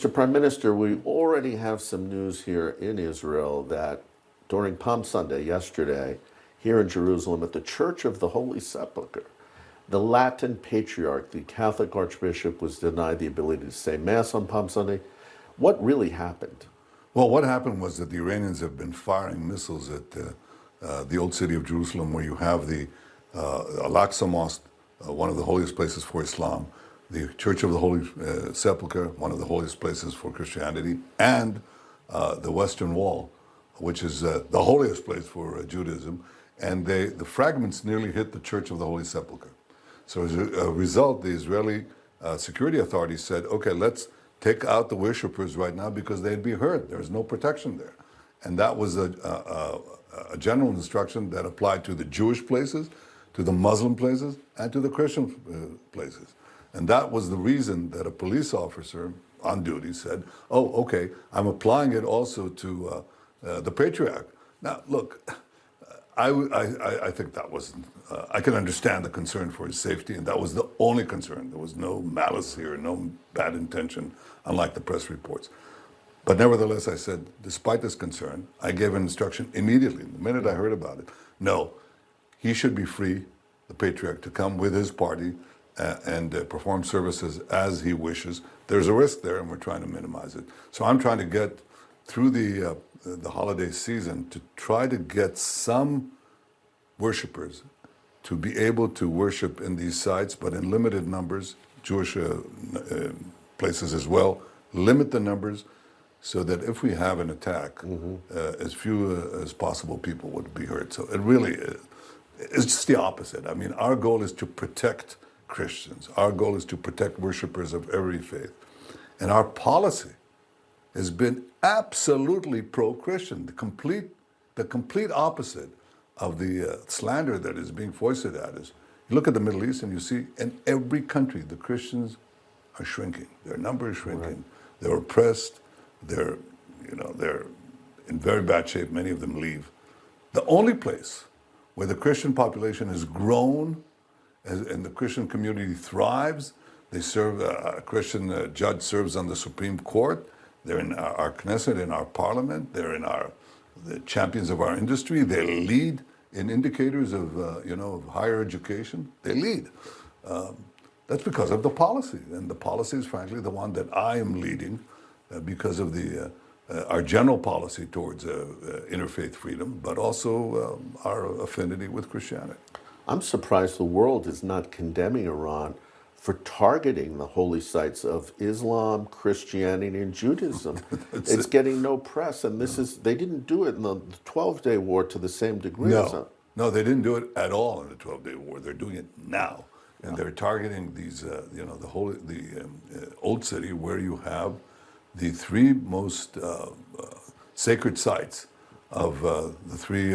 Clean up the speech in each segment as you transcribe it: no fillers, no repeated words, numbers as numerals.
Mr. Prime Minister, we already have some news here in Israel that during Palm Sunday, yesterday, here in Jerusalem at the Church of the Holy Sepulchre, the Latin Patriarch, the Catholic Archbishop, was denied the ability to say Mass on Palm Sunday. What really happened? Well, what happened was that the Iranians have been firing missiles at the old city of Jerusalem, where you have the Al-Aqsa Mosque, one of the holiest places for Islam, the Church of the Holy Sepulchre, one of the holiest places for Christianity, and the Western Wall, which is the holiest place for Judaism. And the fragments nearly hit the Church of the Holy Sepulchre. So as a result, the Israeli security authorities said, okay, let's take out the worshippers right now because they'd be hurt. There's no protection there. And that was a general instruction that applied to the Jewish places, to the Muslim places, and to the Christian places. And that was the reason that a police officer on duty said, oh, okay, I'm applying it also to the Patriarch. Now, look, I think that wasn't, I can understand the concern for his safety, and that was the only concern. There was no malice here, no bad intention, unlike the press reports. But nevertheless, I said, despite this concern, I gave an instruction immediately, the minute I heard about it. No, he should be free, the Patriarch, to come with his party and perform services as he wishes. There's a risk there, and we're trying to minimize it. So I'm trying to get through the holiday season to try to get some worshipers to be able to worship in these sites, but in limited numbers, Jewish places as well, limit the numbers so that if we have an attack, as few as possible people would be hurt. So it really is just the opposite. I mean, our goal is to protect Christians. Our goal is to protect worshipers of every faith. And our policy has been absolutely pro-Christian, the complete opposite of the slander that is being foisted at us. You look at the Middle East and you see in every country the Christians are shrinking. Their number is shrinking. Right. They're oppressed. They're in very bad shape. Many of them leave. The only place where the Christian population has grown and the Christian community thrives, they serve, a Christian judge serves on the Supreme Court. They're in our Knesset, in our parliament. They're in the champions of our industry. They lead in indicators of, of higher education. They lead. That's because of the policy. And the policy is, frankly, the one that I am leading because of our general policy towards interfaith freedom, but also our affinity with Christianity. I'm surprised the world is not condemning Iran for targeting the holy sites of Islam, Christianity, and Judaism. It's getting no press, and they didn't do it in the 12-day war to the same degree. No, they didn't do it at all in the 12-day war. They're doing it now, and they're targeting these, the old city where you have the three most sacred sites of the three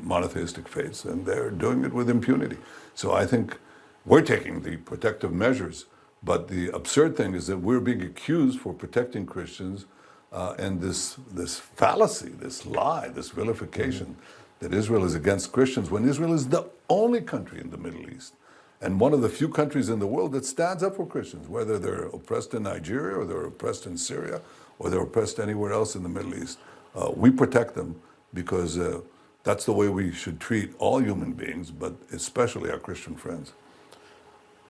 monotheistic faiths, and they're doing it with impunity. So I think we're taking the protective measures, but the absurd thing is that we're being accused for protecting Christians, and this fallacy, this lie, this vilification that Israel is against Christians, when Israel is the only country in the Middle East and one of the few countries in the world that stands up for Christians, whether they're oppressed in Nigeria or they're oppressed in Syria or they're oppressed anywhere else in the Middle East. We protect them because that's the way we should treat all human beings, but especially our Christian friends.